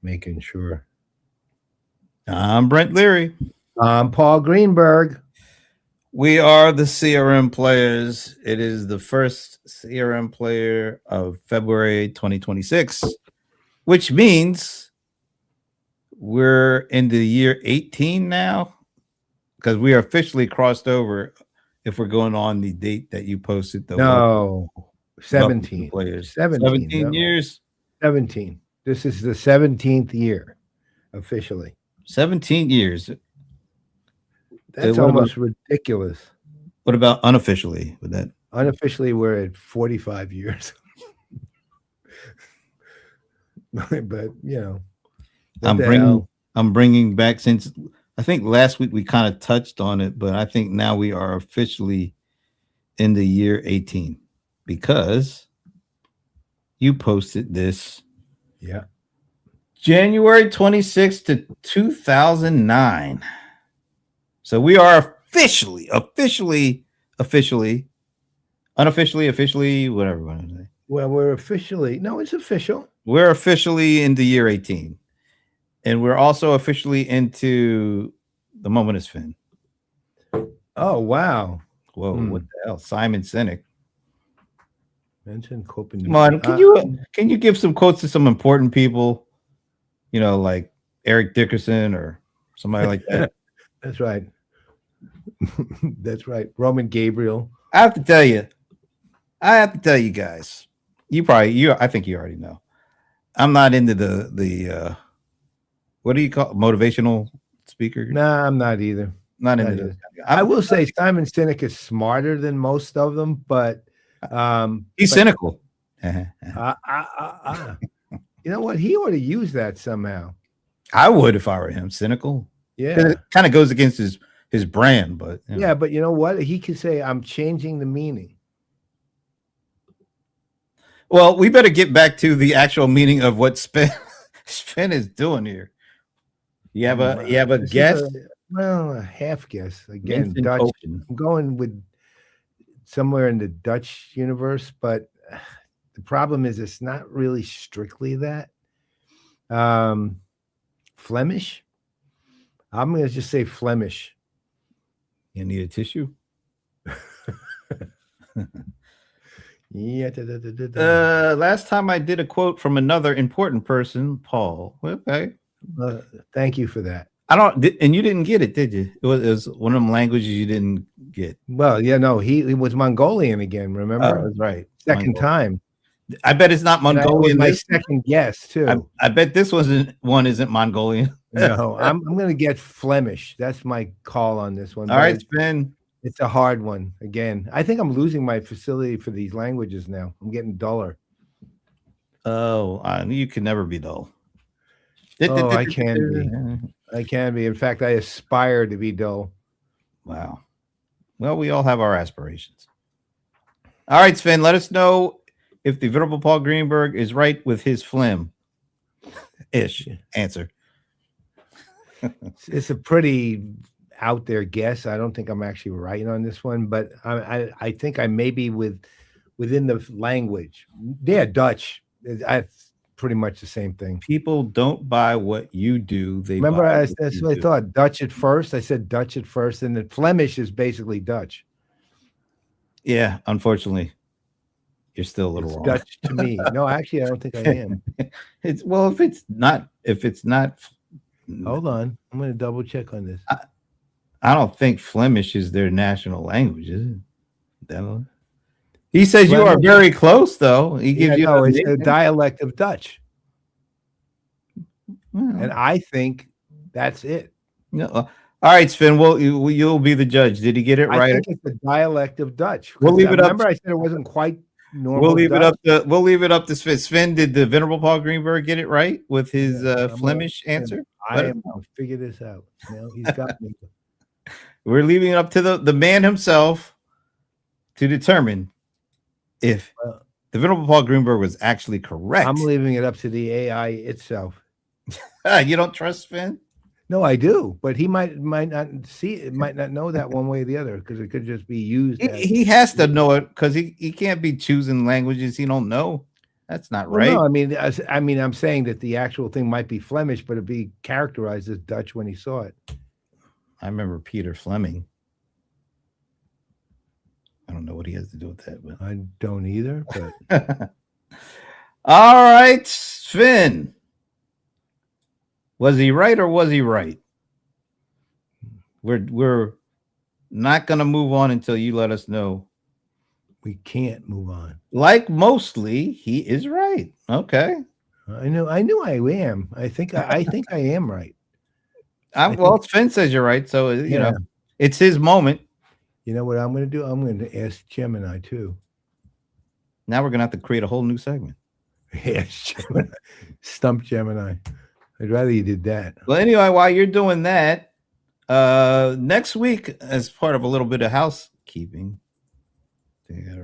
Making sure. I'm Brent Leary. I'm Paul Greenberg. We are the CRM Players. It is the first CRM Player of February 2026, which means we're in the year 18 now because we are officially crossed over if we're going on the date that you posted. No, 17. Players. 17 years. 17. This is the 17th year officially. 17 years. That's almost ridiculous. What about unofficially with that? Unofficially, we're at 45 years. But, you know. I'm bringing back, since I think last week we kind of touched on it, but I think now we are officially in the year 18 because you posted this. Yeah. January 26th to 2009. So we are officially, unofficially, whatever you want to say. Well, it's official. We're officially in the year 18. And we're also officially into the moment is Finn. Oh, wow. Whoa, what the hell? Simon Sinek. Mention Copenhagen. Come on, can you give some quotes to some important people? You know, like Eric Dickerson or somebody like that. That's right. That's right. Roman Gabriel. I have to tell you guys. I think you already know. I'm not into the what do you call it? Motivational speaker? Nah, I'm not either. Not into this. I will say Simon Sinek is smarter than most of them, but he's cynical. You know what? He ought to use that somehow. I would if I were him. Cynical. Yeah. It kind of goes against his brand, but yeah, but you know what? He could say, I'm changing the meaning. Well, we better get back to the actual meaning of what Spin is doing here. You have a guess? A half guess. Again, Dutch. Open. I'm going with somewhere in the Dutch universe, but the problem is it's not really strictly that. Flemish? I'm going to just say Flemish. You need a tissue? Yeah. Last time I did a quote from another important person, Paul. Okay. Thank you for that. And you didn't get it, did you? It was one of them languages you didn't get. Well, yeah, no, he was Mongolian again. Remember? Oh, that's right. Second time. I bet it's not Mongolian. My second guess too. I bet this one isn't Mongolian. No, I'm going to get Flemish. That's my call on this one. All right, Spin. It's a hard one. Again, I think I'm losing my facility for these languages now. I'm getting duller. Oh, you can never be dull. Oh, I can be. I can be. In fact, I aspire to be dull. Wow. Well, we all have our aspirations. All right, Sven, let us know if the venerable Paul Greenberg is right with his phlegm-ish answer. It's a pretty out there guess. I don't think I'm actually right on this one, but I think I may be within the language. Yeah, Dutch. That's pretty much the same thing. People don't buy what you do. They remember that's what I thought. Dutch at first. I said Dutch at first, and the Flemish is basically Dutch. Yeah, unfortunately, you're still a little wrong. Dutch to me. No, actually, I don't think I am. If it's not. Hold on, I'm going to double check on this. I don't think Flemish is their national language, is it? He says you are very close, though. He gives you it's a dialect of Dutch, and I think that's it. No. All right, Sven. Well, you'll be the judge. Did he get it right? I think it's a dialect of Dutch. We'll leave it up. Remember, I said it wasn't quite normal. We'll leave it up to Sven. Sven, did the venerable Paul Greenberg get it right with his Flemish answer? I am going to figure this out. He's got me. We're leaving it up to the man himself to determine if the venerable Paul Greenberg was actually correct. I'm leaving it up to the AI itself. You don't trust Sven? No, I do, but he might not see it, might not know that one way or the other because it could just be used. He has to know it because he can't be choosing languages he don't know. That's not Well, right. no, I mean, I'm saying that the actual thing might be Flemish, but it'd be characterized as Dutch when he saw it. I remember Peter Fleming. I don't know what he has to do with that, but I don't either, but all right, Finn. Was he right or was he right? We're not gonna move on until you let us know. we can't move on. Like mostly, he is right. Okay. I knew I am. I think I am right. Well, Finn says you're right, so you Yeah. know it's his moment. You know what I'm going to do? I'm going to ask Gemini too. Now we're gonna have to create a whole new segment. Yes, Gemini. Stump Gemini. I'd rather you did that. Well, anyway, while you're doing that, next week, as part of a little bit of housekeeping, yeah,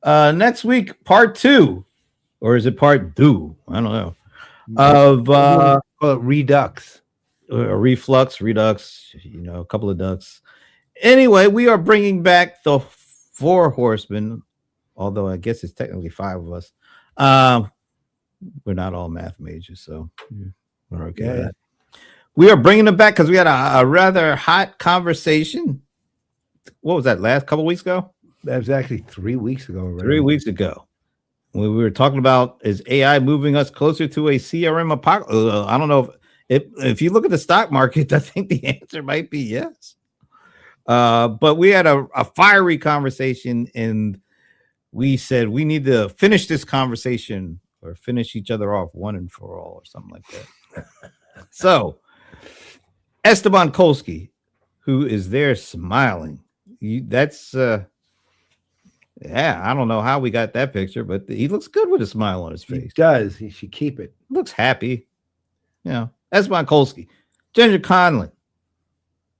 right. Next week, part 2, or is it part 2? I don't know. Of Call it Redux. reflux, redux, you know, a couple of ducks. Anyway, we are bringing back the 4 horsemen, although I guess it's technically 5 of us. We're not all math majors, so we're okay with that. We are bringing them back because we had a rather hot conversation. What was that, last couple weeks ago? That was actually 3 weeks ago. Already. 3 weeks ago. When we were talking about, is AI moving us closer to a CRM apocalypse? I don't know if you look at the stock market, I think the answer might be yes. But we had a fiery conversation, and we said we need to finish this conversation or finish each other off one and for all or something like that. So Esteban Kolsky, who is there smiling, yeah, I don't know how we got that picture, but he looks good with a smile on his face. He does. He should keep it. Looks happy. You know, Esteban Kolsky, Ginger Conlon,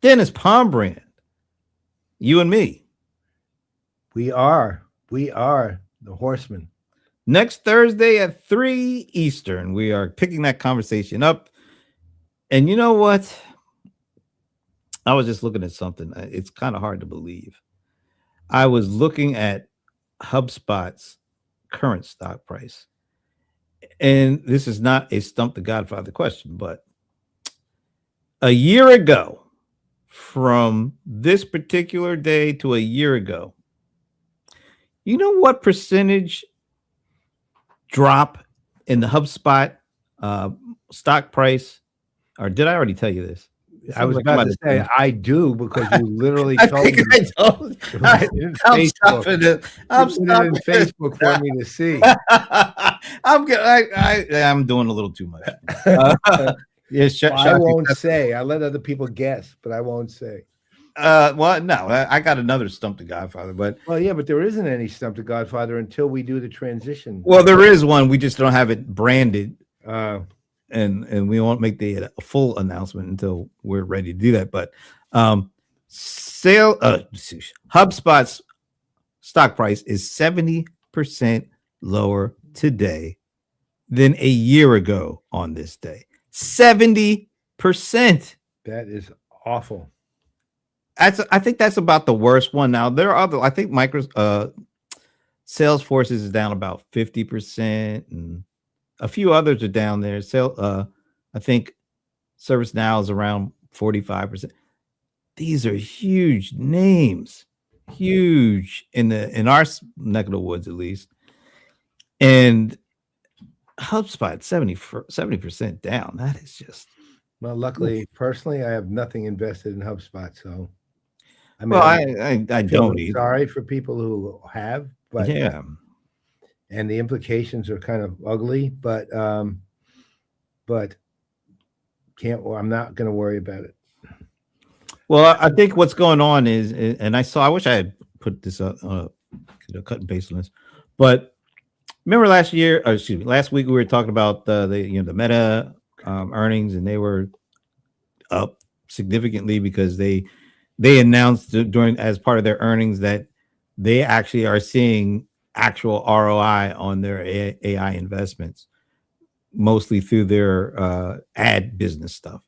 Dennis Pombrand, you and me. We are the horsemen. Next Thursday at 3 Eastern, we are picking that conversation up. And you know what? I was just looking at something. It's kind of hard to believe. I was looking at HubSpot's current stock price. And this is not a Stump the Godfather question, but a year ago, from this particular day to a year ago, you know what percentage drop in the HubSpot stock price? Or did I already tell you this? I was about to say I do, because you literally I told think me. I told I'm stopping it. I'm stopping it in Facebook for me to see. I'm doing a little too much. Yes, I won't say. I let other people guess, but I won't say. Well, no, I got another Stump the Godfather, but yeah, but there isn't any Stump the Godfather until we do the transition. Well, there is one. We just don't have it branded. And we won't make the full announcement until we're ready to do that. But HubSpot's stock price is 70% lower today than a year ago on this day. 70%. That is awful. I think that's about the worst one. Now there are other. I think Salesforce is down about 50%, and a few others are down there. I think ServiceNow is around 45%. These are huge names, huge in our neck of the woods, at least. And HubSpot 70% down. That is just. Well, luckily, personally, I have nothing invested in HubSpot, so. I mean, I don't either. Sorry for people who have, but yeah. And the implications are kind of ugly, but I'm not going to worry about it. Well, I think what's going on is, and I wish I had put this up, cut and paste on this, but remember last week we were talking about the Meta earnings, and they were up significantly because they announced as part of their earnings that they actually are seeing actual ROI on their AI investments, mostly through their ad business stuff.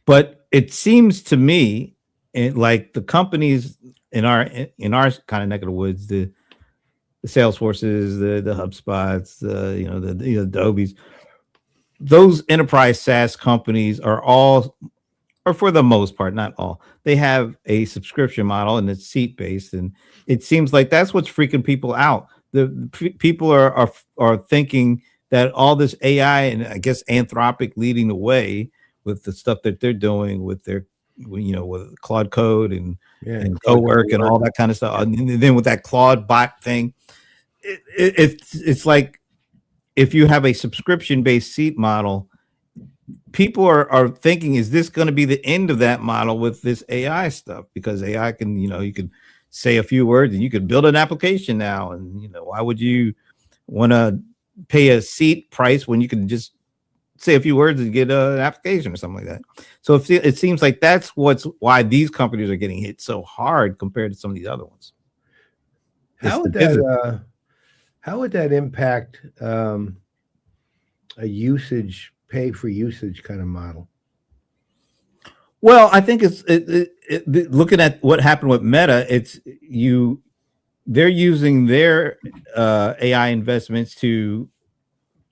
But it seems to me, like the companies in our kind of neck of the woods, the Salesforces, the HubSpots, the Adobe's. Those enterprise SaaS companies are all, or for the most part, not all, they have a subscription model and it's seat based, and it seems like that's what's freaking people out. People are thinking that all this AI and I guess Anthropic leading the way with the stuff that they're doing with their, with Claude Code and Cowork and all that kind of stuff, and then with that Claude bot thing, it's like if you have a subscription based seat model, people are thinking, is this going to be the end of that model with this AI stuff? Because AI can, you can say a few words and you can build an application now. And, why would you want to pay a seat price when you can just say a few words and get an application or something like that? So it seems like that's why these companies are getting hit so hard compared to some of these other ones. How would that impact a pay for usage kind of model? Well, I think looking at what happened with Meta, they're using their AI investments to,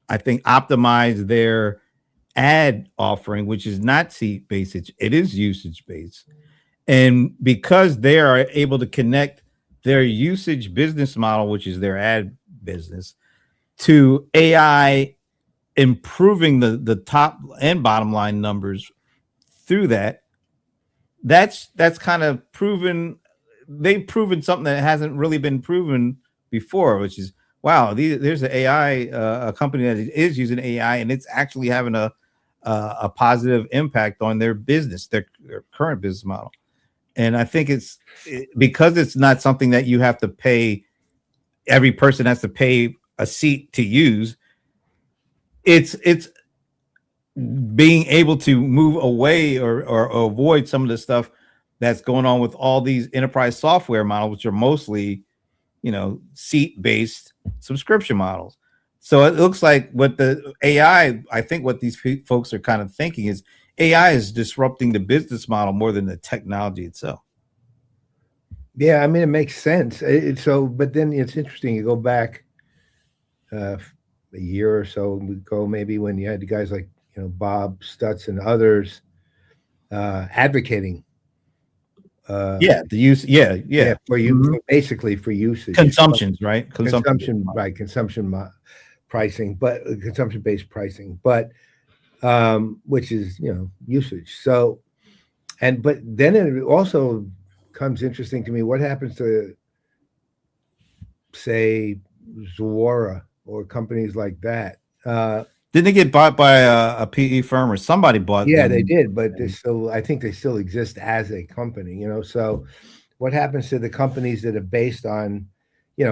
I think, optimize their ad offering, which is not seat based, it is usage based. And because they are able to connect their usage business model, which is their ad business, to AI improving the top and bottom line numbers through that's kind of proven. They've proven something that hasn't really been proven before, which is, wow, there's an AI a company that is using AI and it's actually having a positive impact on their business, their current business model. And I think because it's not something that you have to pay, every person has to pay a seat to use. It's being able to move away or avoid some of the stuff that's going on with all these enterprise software models, which are mostly, seat-based subscription models. So it looks like what the AI, I think what these folks are kind of thinking is AI is disrupting the business model more than the technology itself. Yeah, I mean, it makes sense. But then it's interesting. You go back a year or so ago, maybe, when you had the guys like Bob Stutz and others advocating. For basically for usage, consumptions, right? Consumption pricing, but consumption-based pricing, but which is usage. So, but then it also comes interesting to me. What happens to, say, Zuora or companies like that? Didn't they get bought by a PE firm or somebody bought them? Yeah, they did, but I think they still exist as a company, So what happens to the companies that are based on,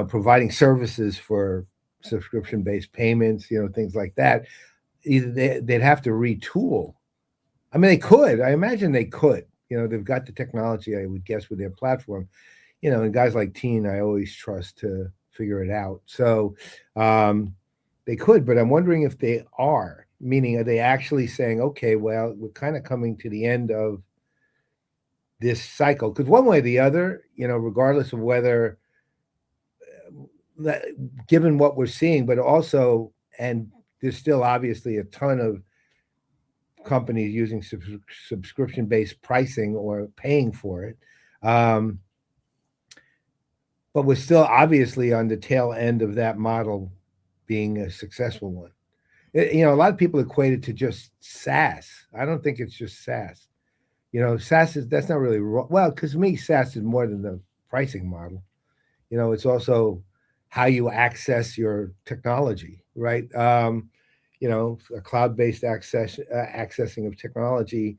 providing services for subscription-based payments, things like that? Either they'd have to retool. I mean, they could. I imagine they could. They've got the technology, I would guess, with their platform. And guys like Teen, I always trust to figure it out. So they could, but I'm wondering if they are. Meaning, are they actually saying, okay, well, we're kind of coming to the end of this cycle? Because one way or the other, regardless of whether, given what we're seeing, but also, and there's still obviously a ton of companies using subscription-based pricing or paying for it. But we're still obviously on the tail end of that model being a successful one. A lot of people equate it to just SaaS. I don't think it's just SaaS. SaaS that's not really well, because to me, SaaS is more than the pricing model. It's also how you access your technology, right? A cloud-based accessing of technology.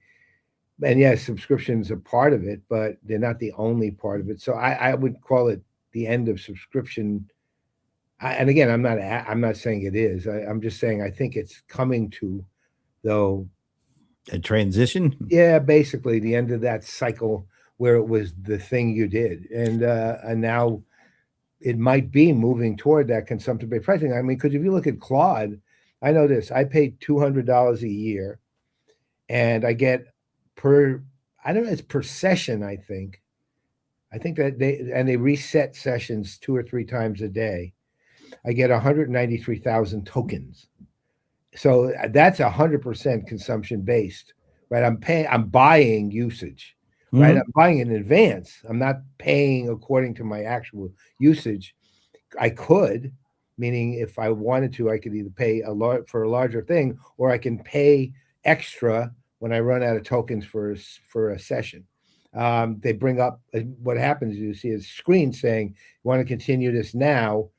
And yes, subscriptions are part of it, but they're not the only part of it. So I would call it the end of subscription. And again, I'm not saying it is. I'm just saying I think it's coming to, though, a transition. Yeah, basically the end of that cycle where it was the thing you did, and now it might be moving toward that consumption-based pricing. I mean, because if you look at Claude, I know this. I pay $200 a year, and I get I don't know, it's per session, I think. I think that they reset sessions 2 or 3 times a day. I get 193,000 tokens. So that's 100% consumption based, right? I'm buying usage, right? Mhm. I'm buying in advance. I'm not paying according to my actual usage. I could, meaning if I wanted to, I could either pay for a larger thing, or I can pay extra when I run out of tokens for a session. They bring up what happens. You see a screen saying, "You want to continue this now?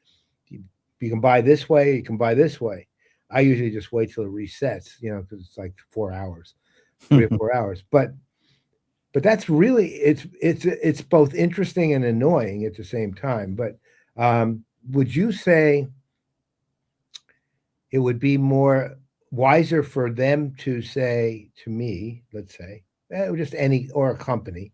You can buy this way. You can buy this way." I usually just wait till it resets, because it's like 4 hours, 3 or 4 hours. But that's really it's both interesting and annoying at the same time. But would you say it would be more wiser for them to say to me, let's say, just any or a company,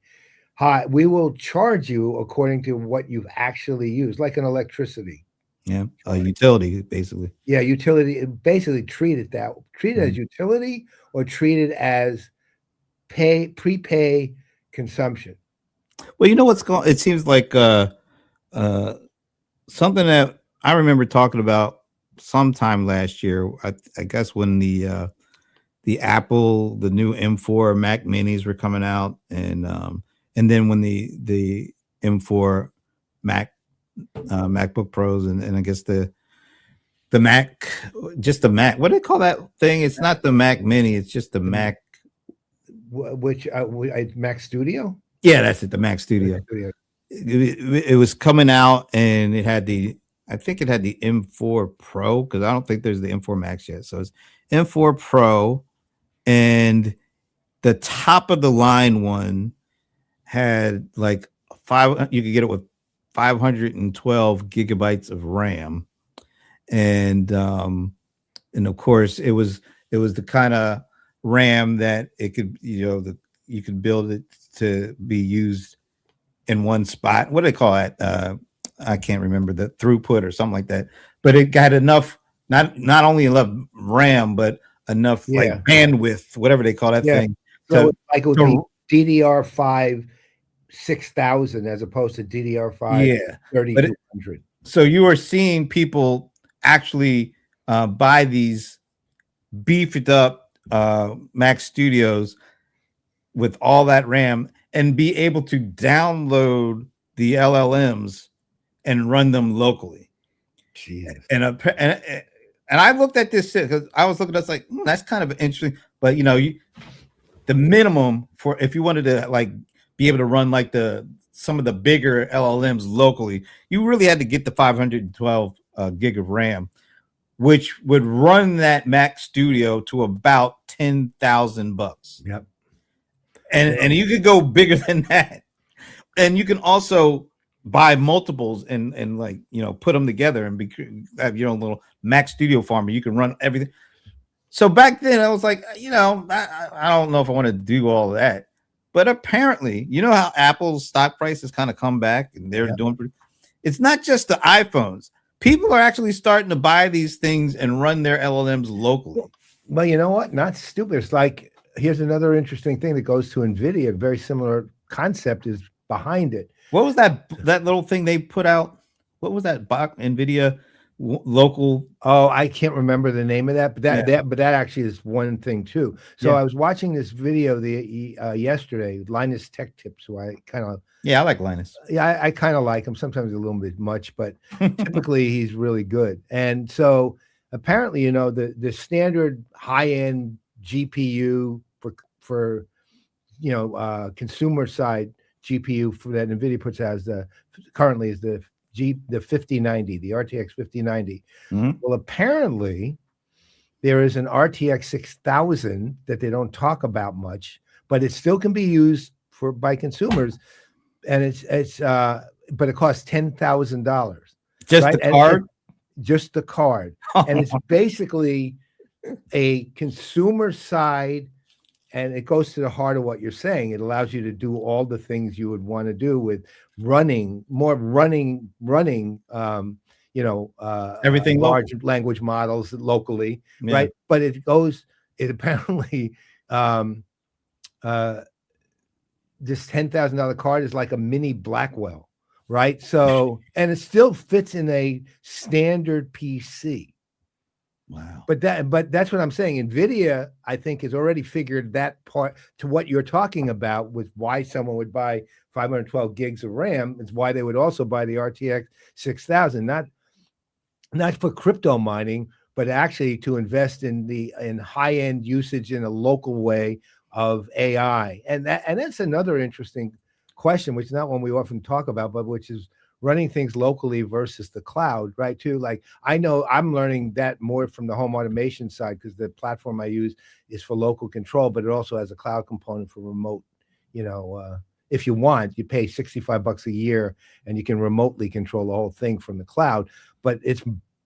hi, we will charge you according to what you've actually used, like an electricity Yeah, a charge. utility basically. Yeah, utility. Basically, treat it as Mhm. utility, or treat it as prepay consumption. Well, you know what's going? It seems like uh, something that I remember talking about sometime last year. I guess when the Apple, the new M4 Mac Minis were coming out, and then when the M4 Mac MacBook Pros, and I guess the Mac, just the Mac. What do they call that thing? It's not the Mac Mini. It's just the The Mac. which Mac Studio. Yeah, that's it. The Mac Mac Studio. Studio. It was coming out, and it had I think it had the M4 Pro, because I don't think there's the M4 Max yet. So it's M4 Pro, and the top of the line one had like you could get it with 512 gigabytes of RAM, and of course it was the kind of RAM that it could, you could build it to be used in one spot. What do they call it? I can't remember, the throughput or something like that. But it got enough, not only enough RAM, but enough like Yeah, bandwidth, whatever they call that yeah. thing. So To, it's like it would be to DDR5 6000 as opposed to DDR5 yeah, but 3200. so you are seeing people actually buy these beefed up Mac Studios with all that RAM and be able to download the LLMs and run them locally. Jesus. And I looked at this because I was looking at this like, that's kind of interesting. But the minimum for, if you wanted to like be able to run like some of the bigger LLMs locally, you really had to get the 512 gig of RAM, which would run that Mac Studio to about $10,000. Yep. And you could go bigger than that, and you can also buy multiples and like put them together and have your own little Mac Studio farm. You can run everything. So back then I was like, I don't know if I want to do all of that. But apparently, how Apple's stock price has kind of come back, and they're Yep. doing pretty. It's not just the iPhones. People are actually starting to buy these things and run their LLMs locally. Well, you know what? Not stupid. It's like, here's another interesting thing that goes to NVIDIA. Very similar concept is behind it. What was that little thing they put out? What was that NVIDIA local? Oh, I can't remember the name of that, but that actually is one thing too. So I was watching this video yesterday, Linus Tech Tips, who I kind of I like Linus. Yeah, I kind of like him. Sometimes a little bit much, but typically he's really good. And so apparently, the standard high-end GPU for consumer side GPU for that NVIDIA puts out currently is the 5090, the RTX 5090. Mhm. Well, apparently there is an RTX 6000 that they don't talk about much, but it still can be used by consumers, and but it costs $10,000. Just right? the card? Just the card. And it's basically a consumer side, and it goes to the heart of what you're saying. It allows you to do all the things you would want to do with running Everything large language models locally, Yeah. right? But it apparently this $10,000 card is like a mini Blackwell, right? So, and it still fits in a standard PC. Wow. But that's what I'm saying. Nvidia, I think, has already figured that part to what you're talking about with why someone would buy 512 gigs of RAM. It's why they would also buy the RTX 6000, not for crypto mining, but actually to invest in high end usage in a local way of AI. And that's another interesting question, which is not one we often talk about, but which is running things locally versus the cloud, right? Too, like I know I'm learning that more from the home automation side because the platform I use is for local control, but it also has a cloud component for remote. You know, if you want, you pay $65 a year and you can remotely control the whole thing from the cloud. But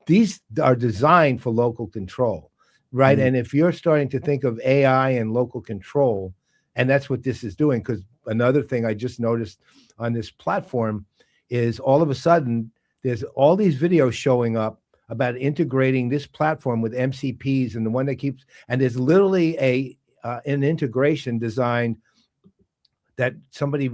these are designed for local control, right? Mm. And if you're starting to think of AI and local control, and that's what this is doing, because another thing I just noticed on this platform is all of a sudden there's all these videos showing up about integrating this platform with MCPs, and the one that keeps, and there's literally an integration designed that somebody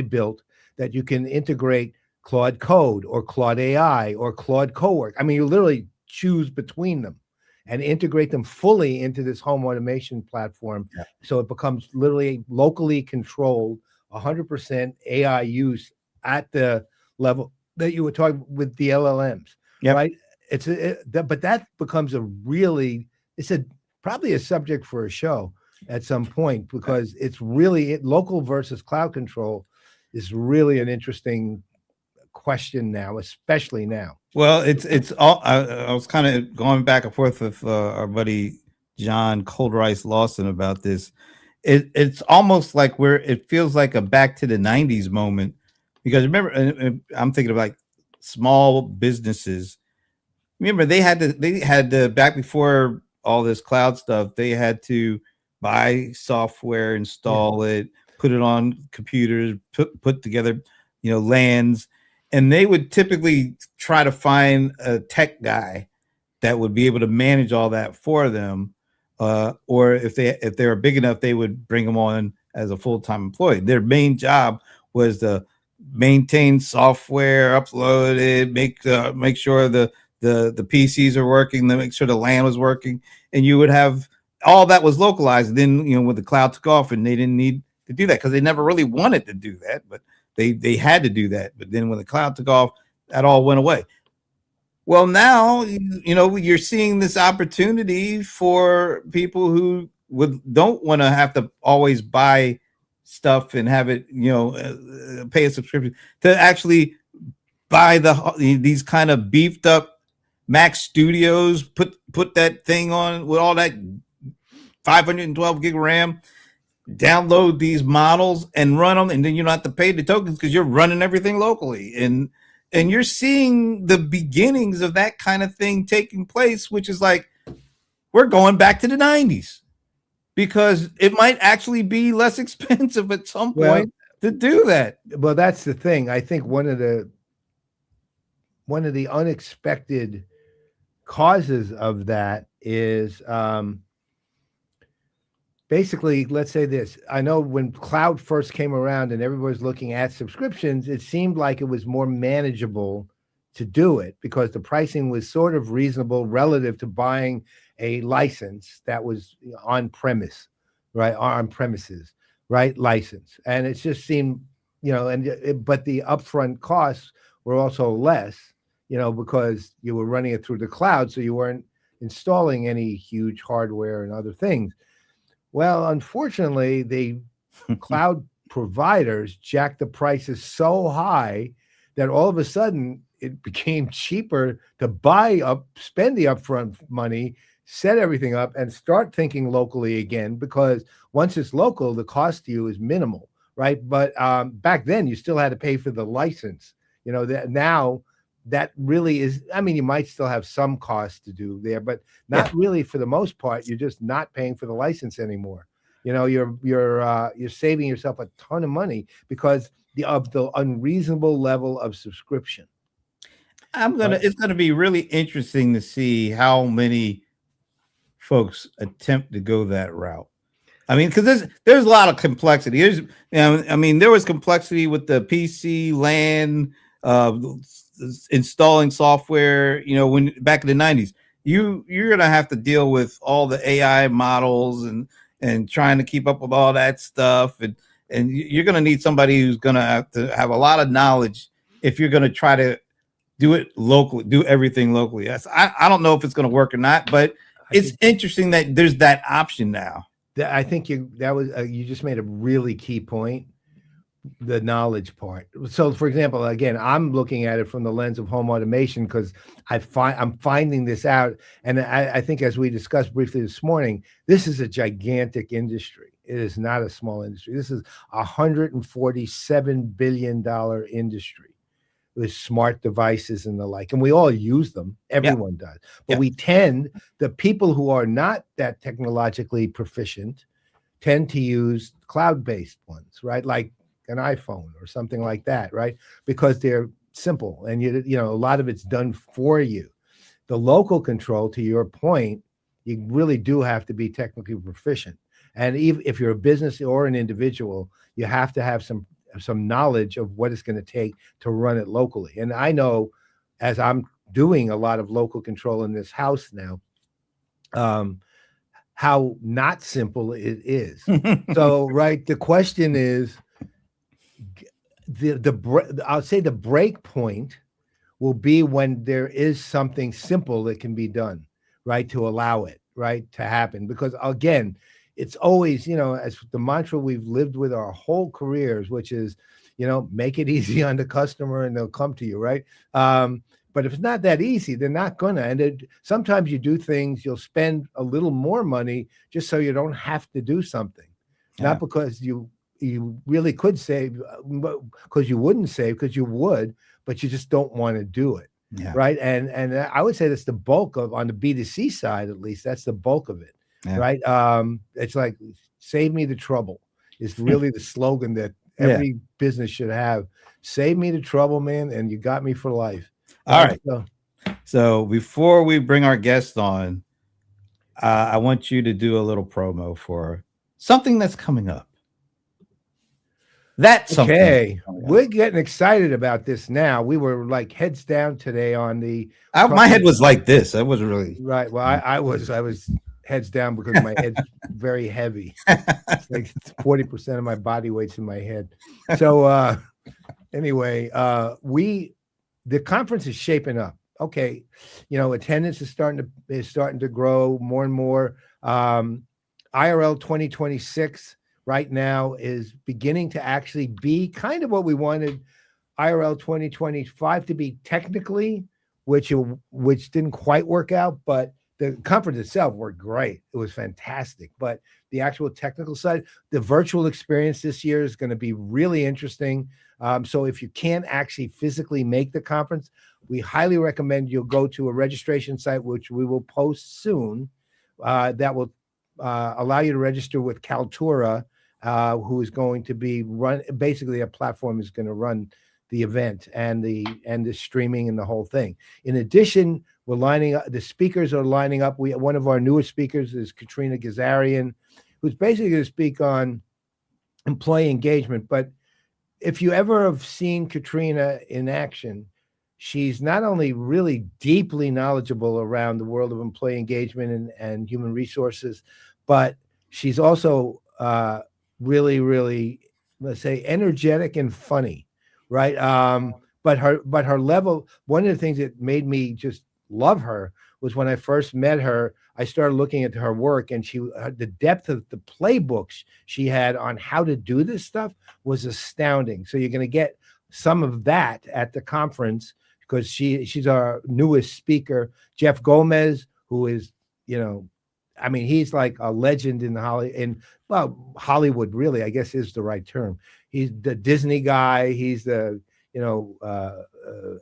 built that you can integrate Claude Code or Claude AI or Claude Cowork. I mean, you literally choose between them and integrate them fully into this home automation platform. Yeah. So it becomes literally locally controlled, 100% AI use at the level that you were talking with the LLMs, Yep. right? But that becomes it's probably a subject for a show at some point, because it's really local versus cloud control is really an interesting question now, especially now. Well, it's all. I was kind of going back and forth with our buddy John Cold Rice Lawson about this. It's almost like it feels like a back to the '90s moment, because remember, I'm thinking of like small businesses. Remember, they had to back before all this cloud stuff. They had to buy software, install it, put it on computers, put together, LANs, and they would typically try to find a tech guy that would be able to manage all that for them. Or if they were big enough, they would bring them on as a full-time employee. Their main job was to maintain software, upload it, make sure the PCs are working, to make sure the LAN was working, and you would have all that was localized. And then when the cloud took off, and they didn't need to do that because they never really wanted to do that, but they had to do that. But then when the cloud took off, that all went away. Well, now you're seeing this opportunity for people who don't want to have to always buy stuff and have it, pay a subscription, to actually buy these kind of beefed up Mac Studios, put that thing on with all that 512 gig RAM, download these models and run them, and then you don't have to pay the tokens because you're running everything locally. And you're seeing the beginnings of that kind of thing taking place, which is like we're going back to the 90s, because it might actually be less expensive at some point to do that. Well, that's the thing. I think one of the unexpected causes of that is basically, let's say this. I know when cloud first came around and everybody was looking at subscriptions, it seemed like it was more manageable to do it because the pricing was sort of reasonable relative to buying a license that was on premise, right? On premises, right? License. And it just seemed, but the upfront costs were also less, because you were running it through the cloud. So you weren't installing any huge hardware and other things. Well, unfortunately, the cloud providers jacked the prices so high that all of a sudden it became cheaper to spend the upfront money, set everything up, and start thinking locally again, because once it's local, the cost to you is minimal, right? But back then, you still had to pay for the license. Now that really is, I mean, you might still have some costs to do there, but not really for the most part. You're just not paying for the license anymore. You're saving yourself a ton of money because of the unreasonable level of subscription. It's gonna be really interesting to see how many folks attempt to go that route. I mean, because there's a lot of complexity. I mean, there was complexity with the PC LAN, uh, installing software. You know, when back in the '90s, you're gonna have to deal with all the AI models and trying to keep up with all that stuff, and you're gonna need somebody who's gonna have to have a lot of knowledge if you're gonna try to do it locally, do everything locally. I don't know if it's gonna work or not, but it's interesting that there's that option now. I think you just made a really key point, the knowledge part. So, for example, again, I'm looking at it from the lens of home automation because I'm finding this out, and I think as we discussed briefly this morning, this is a gigantic industry. It is not a small industry. This is $147 billion industry with smart devices and the like, and we all use them. Everyone does, but the people who are not that technologically proficient tend to use cloud-based ones, right? Like an iPhone or something like that, right? Because they're simple and you know a lot of it's done for you. The local control, to your point, you really do have to be technically proficient, and even if you're a business or an individual, you have to have some knowledge of what it's going to take to run it locally. And I know, as I'm doing a lot of local control in this house now, how not simple it is. So, right, the question is, I'll say the break point will be when there is something simple that can be done, right, to allow it, right, to happen. Because again, it's always, as the mantra we've lived with our whole careers, which is, make it easy on the customer and they'll come to you, right? But if it's not that easy, they're not gonna. And sometimes you do things, you'll spend a little more money just so you don't have to do something, not because you really could save, because you wouldn't save, because you would, but you just don't want to do it, right? And I would say that's the bulk of, on the B2C side, at least, that's the bulk of it. Right. It's like, save me the trouble is really the slogan that every business should have. Save me the trouble, man, and you got me for life. All right. So before we bring our guest on, I want you to do a little promo for something that's coming up. That's okay. We're getting excited about this now. We were like heads down today on the. My head was like this. I wasn't really right. Well, I was heads down because my head's very heavy. It's like 40% of my body weight's in my head. So anyway, the conference is shaping up. Okay, attendance is starting to grow more and more. IRL 2026 right now is beginning to actually be kind of what we wanted IRL 2025 to be technically, which didn't quite work out, but the conference itself worked great. It was fantastic. But the actual technical side, the virtual experience this year is going to be really interesting. So if you can't actually physically make the conference, we highly recommend you'll go to a registration site, which we will post soon, that will allow you to register with Kaltura, who is going to be basically a platform is going to run the event and the streaming and the whole thing. In addition, we're lining up, the speakers are lining up. One of our newest speakers is Katrina Gazarian, who's basically going to speak on employee engagement. But if you ever have seen Katrina in action, she's not only really deeply knowledgeable around the world of employee engagement and human resources, but she's also really, really, let's say, energetic and funny, right? But her level, one of the things that made me just love her was when I first met her, I started looking at her work, and the depth of the playbooks she had on how to do this stuff was astounding. So you're going to get some of that at the conference, because she's our newest speaker. Jeff Gomez, who is, he's like a legend in Hollywood, really, I guess is the right term. He's the Disney guy. He's the,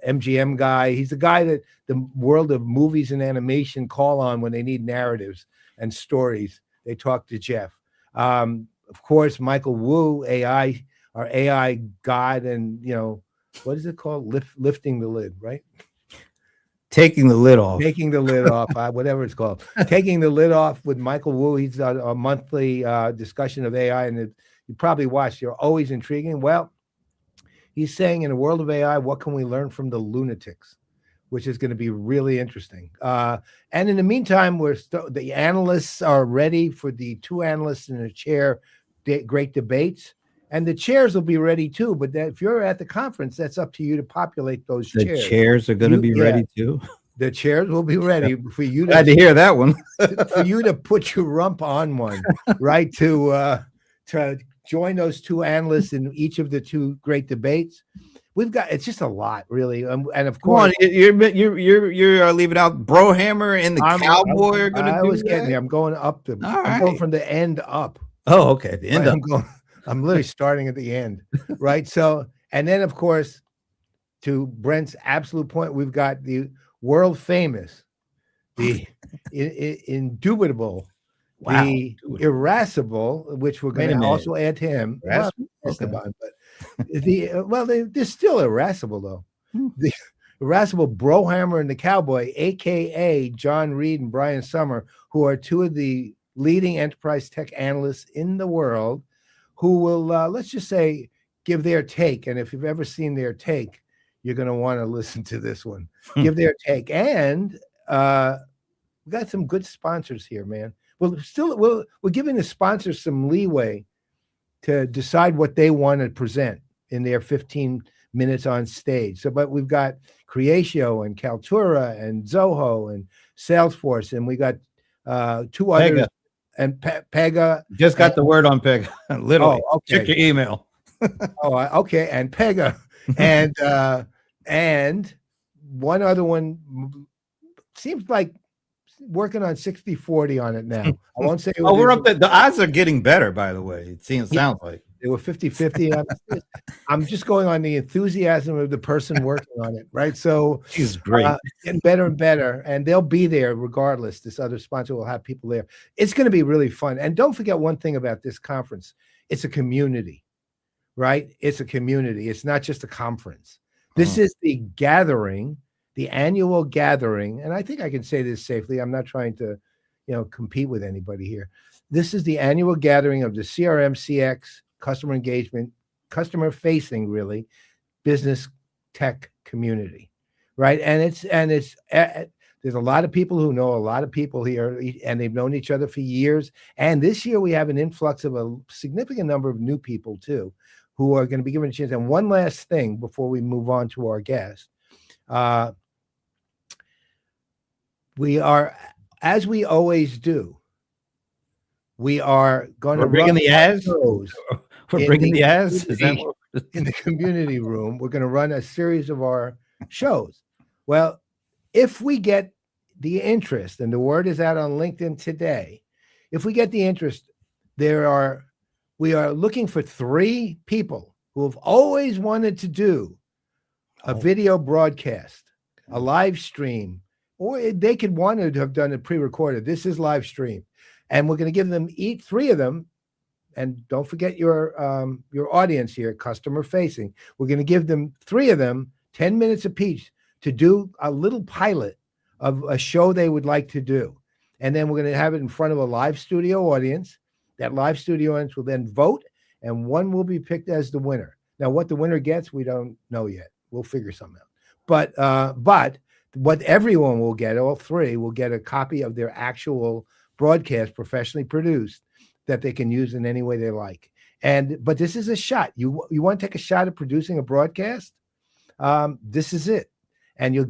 MGM guy. He's the guy that the world of movies and animation call on when they need narratives and stories. They talk to Jeff. Of course, Michael Wu, our AI god, and what is it called? Lifting the lid, right? Taking the lid off. Taking the lid off, whatever it's called. Taking the lid off with Michael Wu. He's a monthly discussion of AI, and you probably watched. You're always intriguing. Well, he's saying in a world of AI, what can we learn from the lunatics? Which is going to be really interesting. And in the meantime, the analysts are ready for the 2 analysts in a chair, great debates. And the chairs will be ready too. But if you're at the conference, that's up to you to populate those chairs. The chairs are going to be ready too. The chairs will be ready for you. Glad to hear that one. For you to put your rump on one, right? To join those 2 analysts in each of the 2 great debates. It's just a lot, really, and of course, you're leaving out Brohammer and the Cowboy are going to do. I was getting there. I'm going up I'm going from the end up. Oh, okay, the end up. I'm literally starting at the end, right? So, and then of course, to Brent's absolute point, we've got the world famous, the indubitable. Wow. The irascible, which we're going to also add to him. Well, Esteban, but they're still irascible though. The irascible Brohammer and the Cowboy, aka John Reed and Brian Summer, who are 2 of the leading enterprise tech analysts in the world, who will let's just say give their take. And if you've ever seen their take, you're going to want to listen to this one. Give their take, and we got some good sponsors here, man. We're giving the sponsors some leeway to decide what they want to present in their 15 minutes on stage. So, but we've got Creatio and Kaltura and Zoho and Salesforce, and we got 2 others. And Pega. Just got the word on Pega. Literally. Oh, okay. Check your email. Okay. And Pega, and one other one seems like working on 60-40 on it now. I won't say. We're up there. The odds are getting better, by the way. Sounds like they were 50-50. I'm just going on the enthusiasm of the person working on it, right? So she's great, getting better and better, and they'll be there regardless. This other sponsor will have people there. It's going to be really fun. And don't forget one thing about this conference: it's a community, right? It's a community. It's not just a conference. This is the gathering. The annual gathering, and I think I can say this safely. I'm not trying to, compete with anybody here. This is the annual gathering of the CRM, CX, customer engagement, customer facing, really, business tech community, right? And it's there's a lot of people who know a lot of people here, and they've known each other for years. And this year we have an influx of a significant number of new people too, who are going to be given a chance. And one last thing before we move on to our guest. We are, as we always do, we are going to bring the ads. We're bringing the ads. In the community room, we're going to run a series of our shows. Well, if we get the interest, and the word is out on LinkedIn today, if we get the interest, we are looking for 3 people who have always wanted to do a video broadcast, a live stream, or they could want to have done it pre-recorded. This is live stream, and we're going to give them 3 of them. And don't forget your audience here, customer facing. We're going to give them 3 of them 10 minutes apiece to do a little pilot of a show they would like to do, and then we're going to have it in front of a live studio audience. That live studio audience will then vote, and one will be picked as the winner. Now, what the winner gets, we don't know yet. We'll figure something out. But what everyone will get, all 3, will get a copy of their actual broadcast, professionally produced, that they can use in any way they like. But this is a shot. You want to take a shot at producing a broadcast? This is it. And you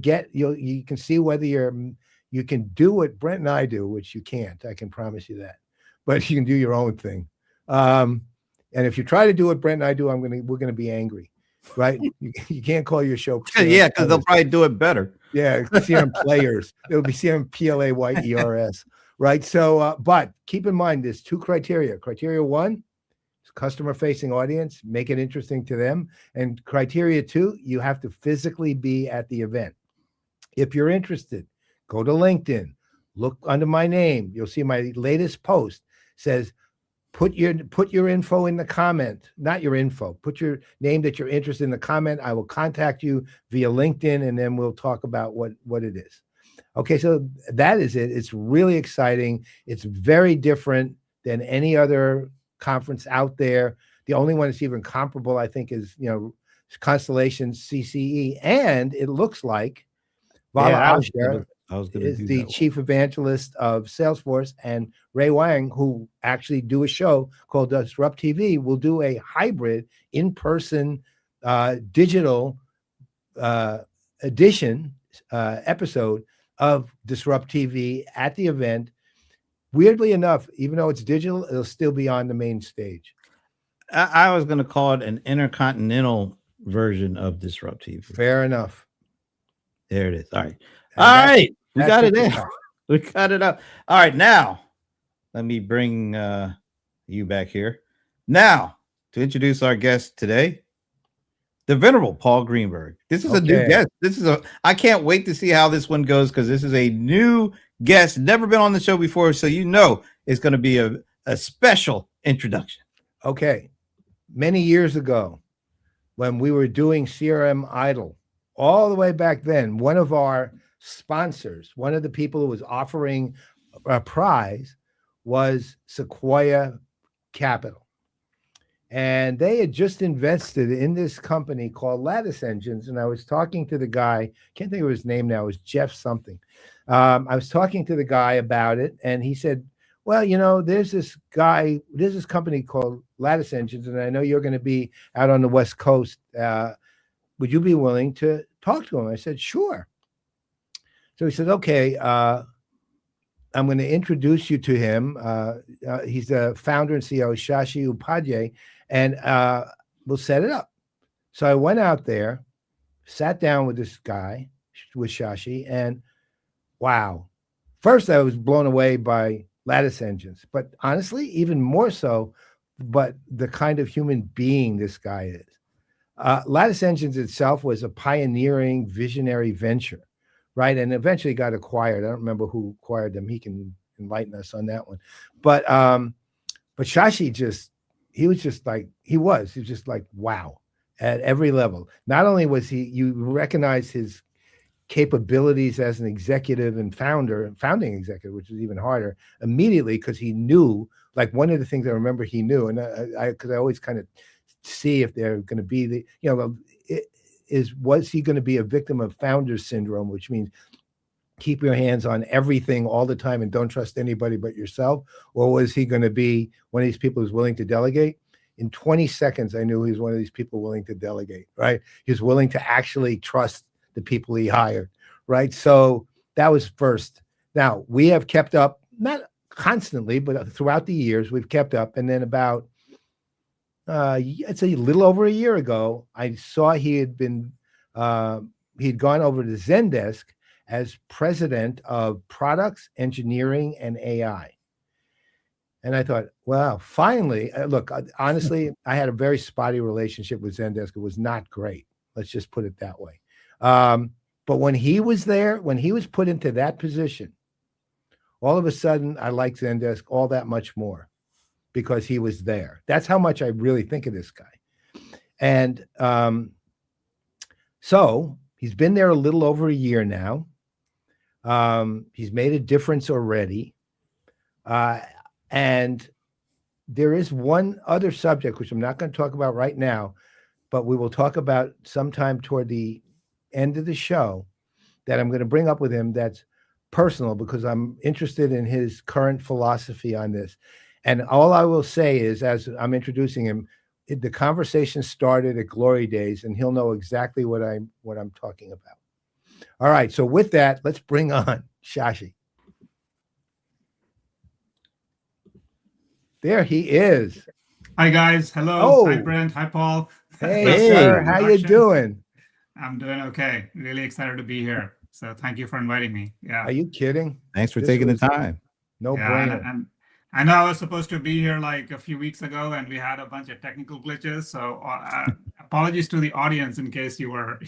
can see whether you can do what Brent and I do, which you can't. I can promise you that. But you can do your own thing. And if you try to do what Brent and I do, we're gonna be angry. Right? You can't call your show. Yeah, because they'll probably do it better. Yeah, CRM Players. It'll be CRM Players, right? So, but keep in mind, there's 2 criteria. Criteria 1 is customer-facing audience, make it interesting to them. And criteria 2, you have to physically be at the event. If you're interested, go to LinkedIn, look under my name. You'll see my latest post says, put your info in the comment, not your info. Put your name that you're interested in the comment. I will contact you via LinkedIn, and then we'll talk about what it is. Okay, so that is it. It's really exciting. It's very different than any other conference out there. The only one that's even comparable, I think, is Constellation CCE, and it looks like Vala Yeah, Asher I was gonna is do the that one. chief evangelist of Salesforce, and Ray Wang, who actually do a show called Disrupt TV, will do a hybrid in-person digital edition episode of Disrupt TV at the event. Weirdly enough, even though it's digital, it'll still be on the main stage. I was gonna call it an intercontinental version of Disrupt TV. Fair enough. There it is. All right. And All right. We that's got what it we in. got. We got it up. All right. Now, let me bring you back here. Now, to introduce our guest today, the venerable Paul Greenberg. This is a new Okay. guest. I can't wait to see how this one goes because this is a new guest, never been on the show before. So, it's going to be a special introduction. Okay. Many years ago, when we were doing CRM Idol, all the way back then, one of our sponsors, one of the people who was offering a prize, was Sequoia Capital. And they had just invested in this company called Lattice Engines. And I was talking to the guy, can't think of his name now, it was Jeff something. I was talking to the guy about it, and he said, well, there's this company called Lattice Engines, and I know you're going to be out on the West Coast. Would you be willing to talk to him? I said, sure. So he said, okay, I'm going to introduce you to him. He's the founder and CEO, Shashi Upadhyay, and we'll set it up. So I went out there, sat down with this guy, with Shashi, and wow. First, I was blown away by Lattice Engines, but honestly, even more so, but the kind of human being this guy is. Lattice Engines itself was a pioneering, visionary venture, right? And eventually got acquired. I don't remember who acquired them. He can enlighten us on that one. But Shashi he was just like, wow, at every level. Not only was you recognize his capabilities as an executive and founding executive, which is even harder immediately, because he knew, like, one of the things I remember he knew, and because I always kind of see if they're going to be was he going to be a victim of founder syndrome, which means keep your hands on everything all the time and don't trust anybody but yourself? Or was he going to be one of these people who's willing to delegate? In 20 seconds, I knew he was one of these people willing to delegate, right? He was willing to actually trust the people he hired, right? So that was first. Now, we have kept up, not constantly, but throughout the years, we've kept up. And then about, it's a little over a year ago, I saw he'd gone over to Zendesk as president of products, engineering, and AI. And I thought, wow, finally, look, honestly, I had a very spotty relationship with Zendesk. It was not great. Let's just put it that way. But when he was there, when he was put into that position, all of a sudden, I liked Zendesk all that much more because he was there. That's how much I really think of this guy. And so he's been there a little over a year now. He's made a difference already. And there is one other subject, which I'm not going to talk about right now, but we will talk about sometime toward the end of the show, that I'm going to bring up with him that's personal, because I'm interested in his current philosophy on this. And all I will say is, as I'm introducing him, the conversation started at Glory Days, and he'll know exactly what I'm talking about. All right. So with that, let's bring on Shashi. There he is. Hi guys. Hello. Oh. Hi Brent. Hi Paul. Hey, Thanks for sir. the How you introduction. doing? I'm doing okay. Really excited to be here. So thank you for inviting me. Yeah. Are you kidding? Thanks for This taking the was time. No Yeah, brainer. and I know I was supposed to be here like a few weeks ago, and we had a bunch of technical glitches. So apologies to the audience in case you're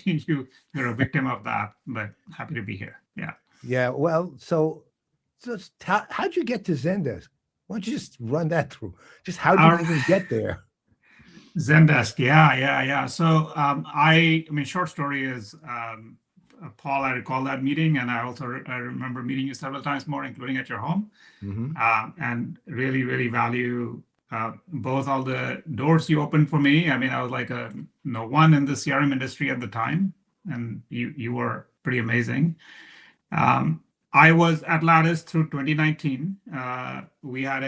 a victim of that. But happy to be here. Yeah. Yeah. Well, so how'd you get to Zendesk? Why don't you just run that through? Just how did Our- you even get there? Zendesk, yeah. So I mean, short story is, Paul, I recall that meeting, and I also I remember meeting you several times more, including at your home, Mhm. and really value both all the doors you opened for me. I mean, I was like a no one in the CRM industry at the time, and you were pretty amazing. I was at Lattice through 2019. We had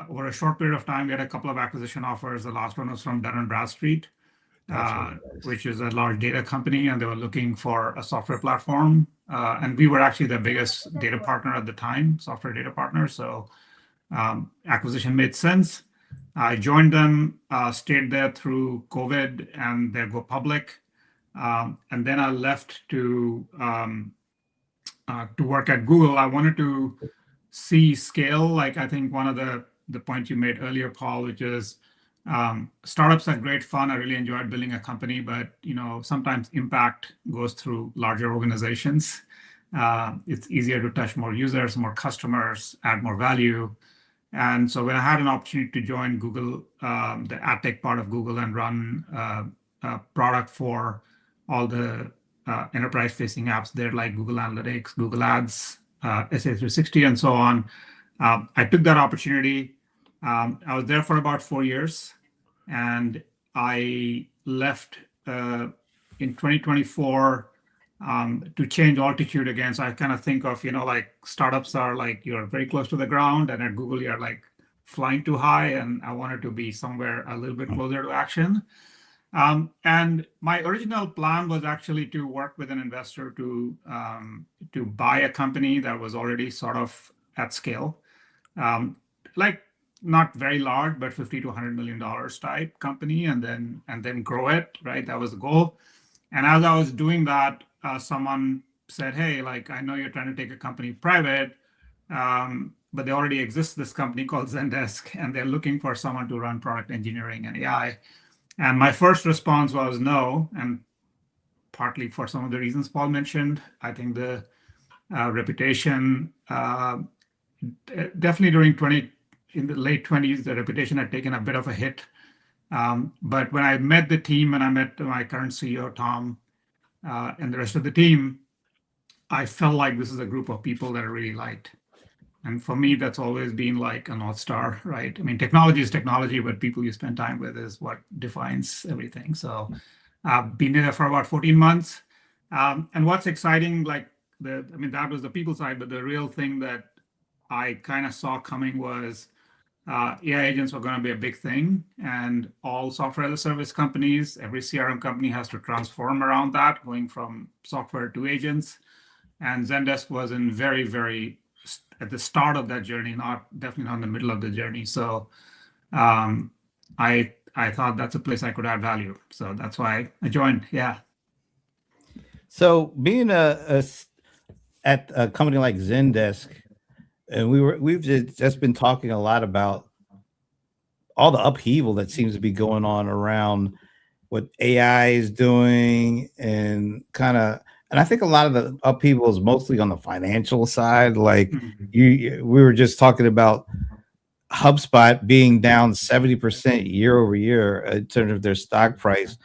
over a short period of time, we had a couple of acquisition offers. The last one was from Dun& Bradstreet, That's what it was. which is a large data company, and they were looking for a software platform. And we were actually the biggest data partner at the time, software data partner. So acquisition made sense. I joined them, stayed there through COVID, and they go public. And then I left to work at Google. I wanted to see scale. Like I think one of the points you made earlier, Paul, which is startups are great fun. I really enjoyed building a company, but sometimes impact goes through larger organizations. It's easier to touch more users, more customers, add more value. And so when I had an opportunity to join Google, the ad tech part of Google, and run a product for all the enterprise-facing apps there, like Google Analytics, Google Ads, SA360, and so on, I took that opportunity. I was there for about 4 years, and I left in 2024 to change altitude again. So I kind of think of, like startups are like you're very close to the ground, and at Google you're like flying too high, and I wanted to be somewhere a little bit closer to action. And my original plan was actually to work with an investor to buy a company that was already sort of at scale, like not very large, but $50 to $100 million type company, and then grow it. Right, that was the goal. And as I was doing that, someone said, "Hey, like I know you're trying to take a company private, but they already exist this company called Zendesk, and they're looking for someone to run product engineering and AI." And my first response was no, and partly for some of the reasons Paul mentioned. I think the reputation, definitely in the late 20s, the reputation had taken a bit of a hit. But when I met the team and I met my current CEO, Tom, and the rest of the team, I felt like this is a group of people that I really liked. And for me, that's always been like a North Star, right? I mean, technology is technology, but people you spend time with is what defines everything. So I've been there for about 14 months. And what's exciting, that was the people side, but the real thing that I kind of saw coming was AI agents were going to be a big thing. And all software as a service companies, every CRM company has to transform around that, going from software to agents. And Zendesk was in very at the start of that journey, definitely not in the middle of the journey. So I thought that's a place I could add value. So that's why I joined. Yeah. So being at a company like Zendesk, and we've just been talking a lot about all the upheaval that seems to be going on around what AI is doing, and I think a lot of the upheaval is mostly on the financial side. Like we were just talking about HubSpot being down 70% year over year in terms of their stock price.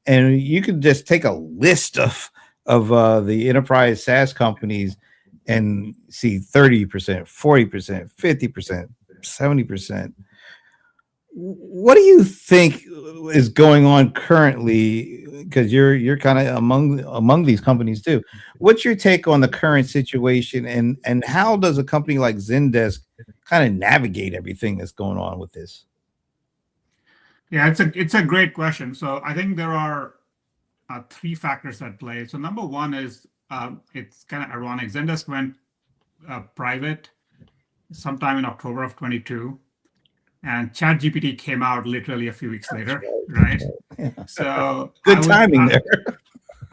And you can just take a list of the enterprise SaaS companies and see 30%, 40%, 50%, 70%. What do you think is going on currently? Because you're kind of among these companies too. What's your take on the current situation, and how does a company like Zendesk kind of navigate everything that's going on with this? Yeah, it's a great question. So I think there are 3 factors at play. So number one is it's kind of ironic. Zendesk went private sometime in October of 22. And ChatGPT came out literally a few weeks later, right? So good timing there.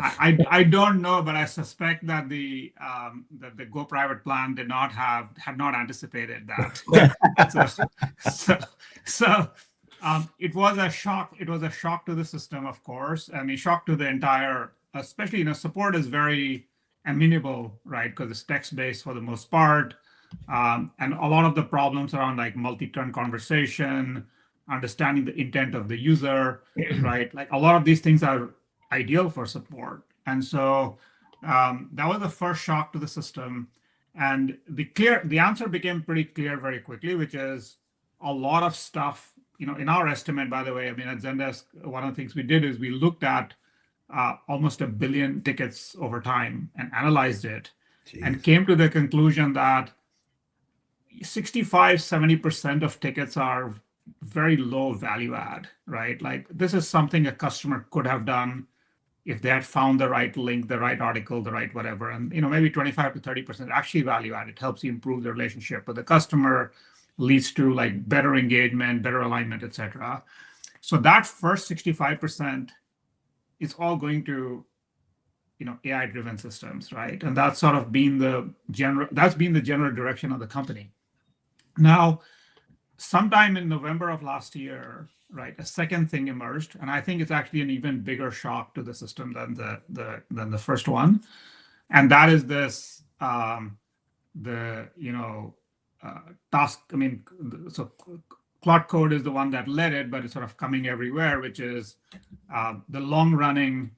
I don't know, but I suspect that the go private plan had not anticipated that. so it was a shock. It was a shock to the system, of course. I mean, shock to the entire, especially support is very amenable, right? Because it's text based for the most part. And a lot of the problems around like multi-turn conversation, understanding the intent of the user, right? Like a lot of these things are ideal for support. And so that was the first shock to the system. And the answer became pretty clear very quickly, which is a lot of stuff, in our estimate, by the way, I mean, at Zendesk, one of the things we did is we looked at almost 1 billion tickets over time and analyzed it and Jeez. came to the conclusion that 65-70% of tickets are very low value add, right? Like this is something a customer could have done if they had found the right link, the right article, the right whatever. And maybe 25 to 30% actually value add. It helps you improve the relationship with the customer, leads to like better engagement, better alignment, etc. So that first 65% is all going to AI driven systems, right? And that's sort of been the general direction of the company. Now, sometime in November of last year, right, a second thing emerged, and I think it's actually an even bigger shock to the system than the first one, and that is this task. I mean, so Cloud Code is the one that led it, but it's sort of coming everywhere, which is the long running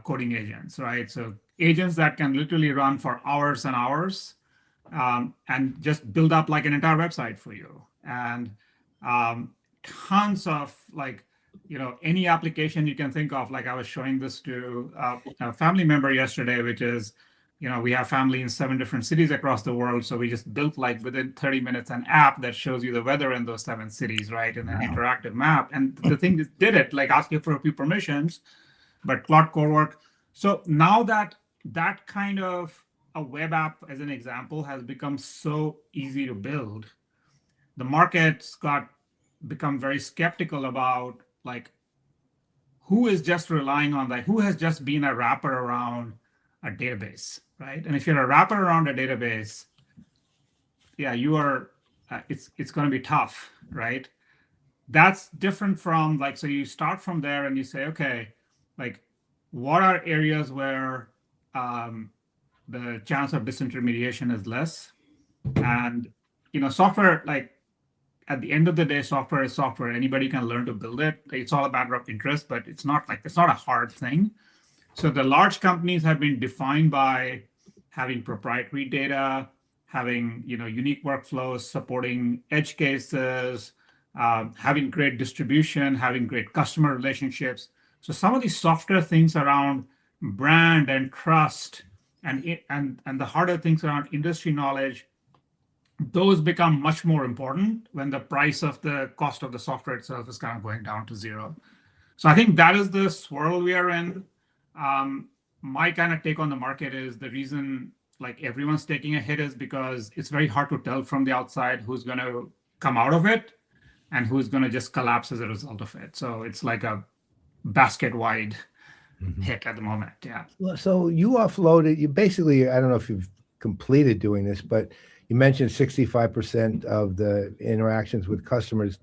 coding agents, right? So agents that can literally run for hours and hours. And just build up like an entire website for you. And tons of like, any application you can think of. Like I was showing this to a family member yesterday, which is, we have family in 7 different cities across the world. So we just built like within 30 minutes an app that shows you the weather in those 7 cities, right? In an interactive map. And the thing that did it, like ask you for a few permissions, but Cloud Core work. So now that kind of a web app, as an example, has become so easy to build, the market's become very skeptical about like who is just relying on that, who has just been a wrapper around a database, right? And if you're a wrapper around a database, yeah, you are. It's going to be tough, right? That's different from like, so you start from there and you say, okay, like what are areas where the chance of disintermediation is less. And, software, like at the end of the day, software is software. Anybody can learn to build it. It's all a matter of interest, but it's not a hard thing. So the large companies have been defined by having proprietary data, having, unique workflows, supporting edge cases, having great distribution, having great customer relationships. So some of these software things around brand and trust, and the harder things around industry knowledge, those become much more important when the price of the cost of the software itself is kind of going down to zero. So I think that is the swirl we are in. My kind of take on the market is the reason like everyone's taking a hit is because it's very hard to tell from the outside who's going to come out of it and who's going to just collapse as a result of it. So it's like a basket wide hit at the moment. Yeah. Well, so you offloaded, you basically, I don't know if you've completed doing this, but you mentioned 65% of the interactions with customers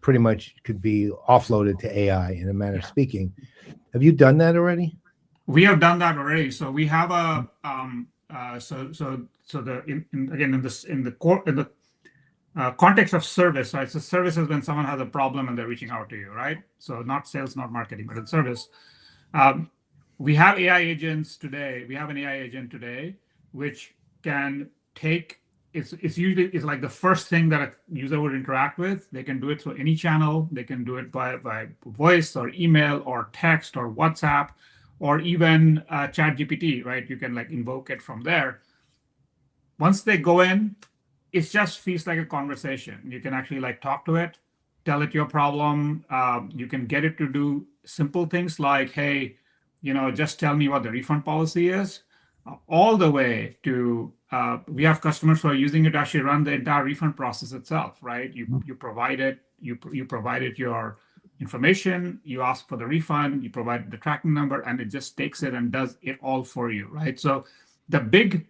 pretty much could be offloaded to AI in a manner of speaking. Have you done that already? We have done that already. So we have a context of service, right? So service is when someone has a problem and they're reaching out to you, right? So not sales, not marketing, but in service. We have AI agents today. We have an AI agent today, which can take, it's like the first thing that a user would interact with. They can do it through any channel. They can do it by voice or email or text or WhatsApp or even ChatGPT, right? You can like invoke it from there. Once they go in, it just feels like a conversation. You can actually like talk to it, tell it your problem. You can get it to do simple things like, hey, just tell me what the refund policy is, all the way to, we have customers who are using it to actually run the entire refund process itself, right? You provide it, you provided your information, you ask for the refund, you provide the tracking number, and it just takes it and does it all for you, right? So the big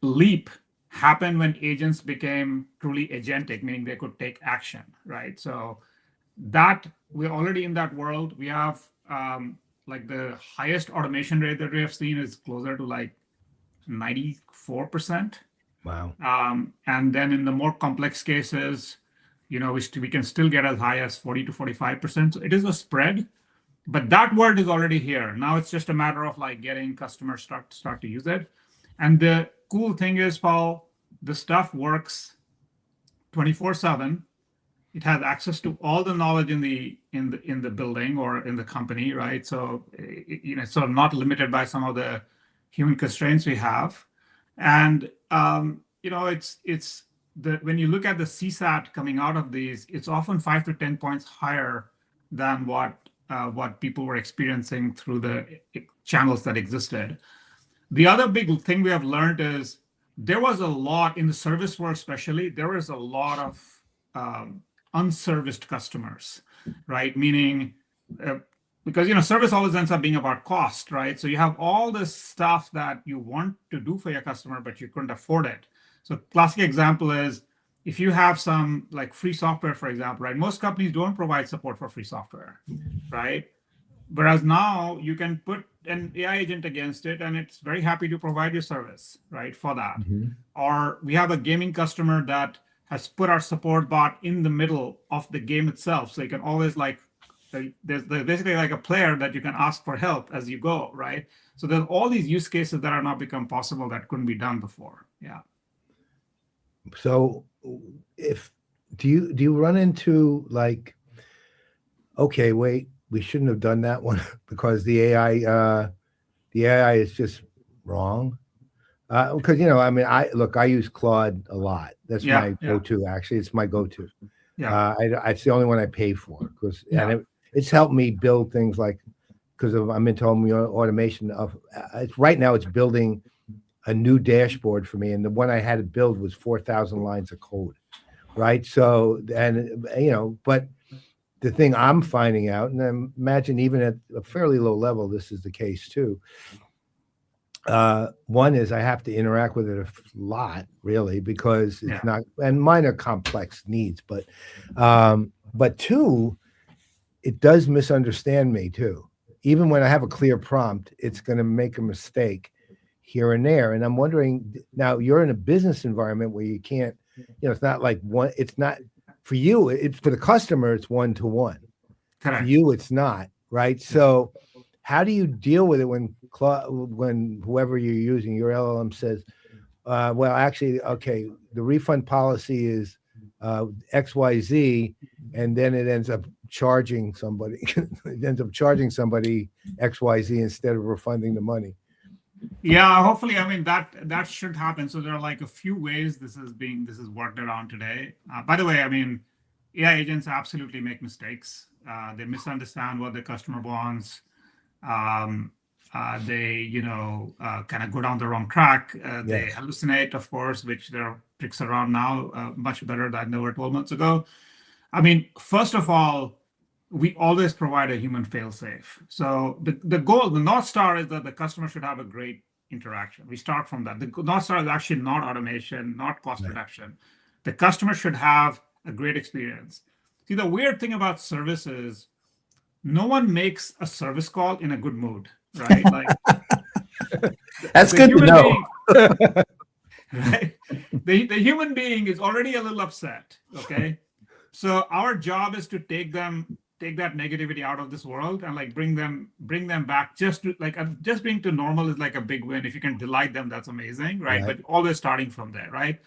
leap happened when agents became truly agentic, meaning they could take action, right? So that we're already in that world. We have like the highest automation rate that we have seen is closer to like 94%. Wow. And then in the more complex cases, we can still get as high as 40 to 45%. So it is a spread, but that word is already here. Now it's just a matter of like getting customers start to use it. And the cool thing is, Paul, the stuff works 24/7. It has access to all the knowledge in the building or in the company, right? So it's sort of not limited by some of the human constraints we have. And it's when you look at the CSAT coming out of these, it's often 5 to 10 points higher than what people were experiencing through the channels that existed. The other big thing we have learned is there was a lot in the service world, especially, there was a lot of unserviced customers, right? Meaning, because service always ends up being about cost, right? So you have all this stuff that you want to do for your customer, but you couldn't afford it. So classic example is if you have some like free software, for example, right? Most companies don't provide support for free software, right? Whereas now you can put an AI agent against it and it's very happy to provide your service, right, for that. Mm-hmm. Or we have a gaming customer that has put our support bot in the middle of the game itself. So you can always there's basically like a player that you can ask for help as you go, right? So there's all these use cases that are now become possible that couldn't be done before. Yeah. So do you run into like, okay, wait, we shouldn't have done that one because the AI is just wrong? Because I use Claude a lot. That's my go-to. Actually, it's my go-to. Yeah. It's the only one I pay for because it's helped me build things like because I'm into home automation. Right now it's building a new dashboard for me, and the one I had to build was 4,000 lines of code. Right. So but the thing I'm finding out, and I imagine even at a fairly low level, this is the case too. One is I have to interact with it a lot, really, because it's not, and mine are complex needs, but two, it does misunderstand me too. Even when I have a clear prompt, it's going to make a mistake here and there. And I'm wondering, now you're in a business environment where you can't, it's not like one, it's not for you, it's for the customer, it's one-to-one. Correct. For you, it's not, right? So how do you deal with it when whoever you're using, your LLM says, well, actually, okay, the refund policy is XYZ, and then it ends up charging somebody. It ends up charging somebody XYZ instead of refunding the money. Yeah, hopefully, that should happen. So there are like a few ways this is worked around today. By the way, AI agents absolutely make mistakes. They misunderstand what the customer wants. They kind of go down the wrong track. They hallucinate, of course, which there are tricks around now much better than they were 12 months ago. First of all, we always provide a human fail-safe. So the goal, the North Star, is that the customer should have a great interaction. We start from that. The North Star is actually not automation, not cost reduction. The customer should have a great experience. See, the weird thing about service is no one makes a service call in a good mood, right? Like that's good to know. Right? The human being is already a little upset. Okay. So our job is to take that negativity out of this world and like bring them back just being to normal is like a big win. If you can delight them, that's amazing, right? But always starting from there, right?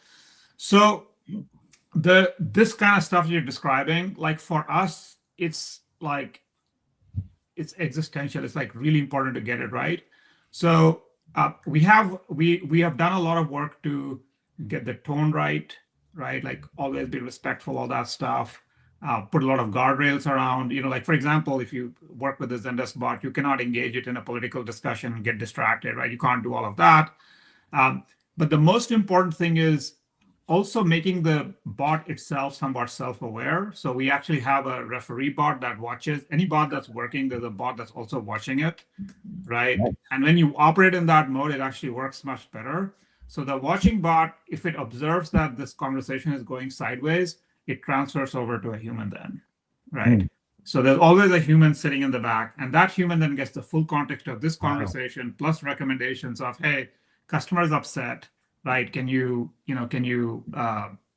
So this kind of stuff you're describing, like for us, it's existential. It's like really important to get it right. So we have done a lot of work to get the tone right? Like always be respectful, all that stuff. Put a lot of guardrails around, like for example, if you work with the Zendesk bot, you cannot engage it in a political discussion and get distracted, right? You can't do all of that. But the most important thing is also making the bot itself somewhat self-aware. So we actually have a referee bot that watches any bot that's working. There's a bot that's also watching it, right? And when you operate in that mode, it actually works much better. So the watching bot, if it observes that this conversation is going sideways, it transfers over to a human then, right? So there's always a human sitting in the back, and that human then gets the full context of this conversation plus recommendations of, hey, customer is upset. right? Can you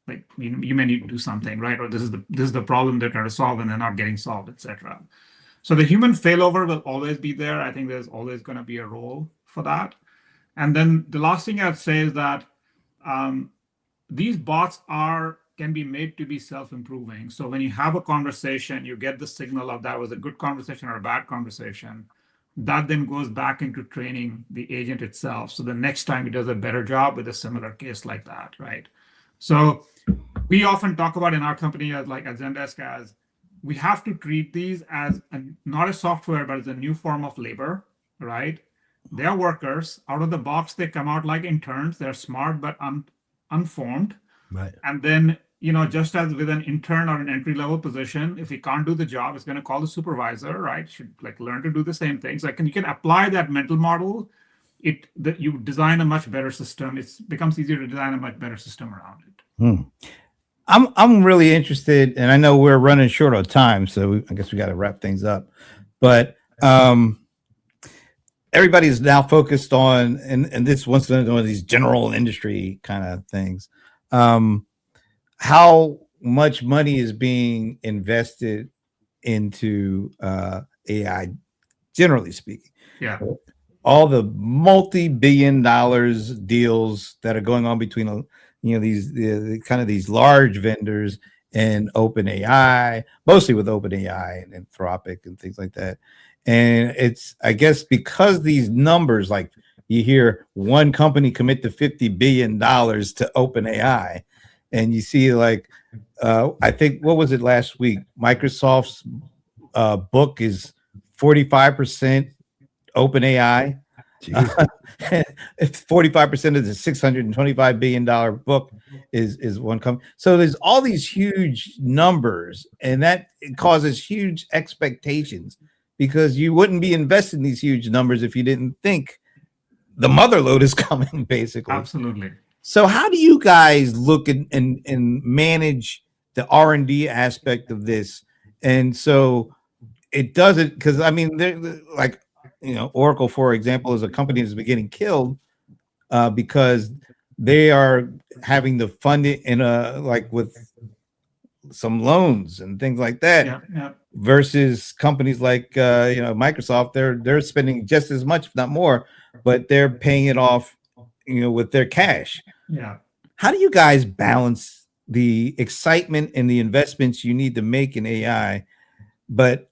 like you may need to do something, right? Or this is the problem they're trying to solve and they're not getting solved, etc. So the human failover will always be there. I think there's always going to be a role for that. And then the last thing I'd say is that these bots can be made to be self-improving. So when you have a conversation, you get the signal of that was a good conversation or a bad conversation. That then goes back into training the agent itself. So the next time it does a better job with a similar case like that, right? So we often talk about in our company as like at Zendesk as we have to treat these as not a software, but as a new form of labor, right? They are workers. Out of the box, they come out like interns. They're smart but unformed. Right. And then, just as with an intern or an entry-level position, if he can't do the job, it's going to call the supervisor, right? Should like learn to do the same things. Like, and you can apply that mental model. You design a much better system. It becomes easier to design a much better system around it. I'm really interested, and I know we're running short on time, so I guess we got to wrap things up. But everybody's now focused on, and this wants one of these general industry kind of things. How much money is being invested into AI, generally speaking? Yeah. All the multi-billion dollars deals that are going on between these kind of these large vendors and OpenAI, mostly with OpenAI and Anthropic and things like that. And it's, I guess, because these numbers, like you hear one company commit to $50 billion to OpenAI, and you see like, I think, what was it last week? Microsoft's book is 45% OpenAI. It's 45% of the $625 billion book is one company. So there's all these huge numbers, and that causes huge expectations because you wouldn't be investing these huge numbers if you didn't think the mother load is coming, basically. Absolutely. So how do you guys look and manage the R&D aspect of this? And so it doesn't, because I mean, they're like, Oracle, for example, is a company that's been getting killed because they are having to fund it in like with some loans and things like that. Yeah. Versus companies like Microsoft, they're spending just as much, if not more, but they're paying it off, with their cash. Yeah. How do you guys balance the excitement and the investments you need to make in AI, but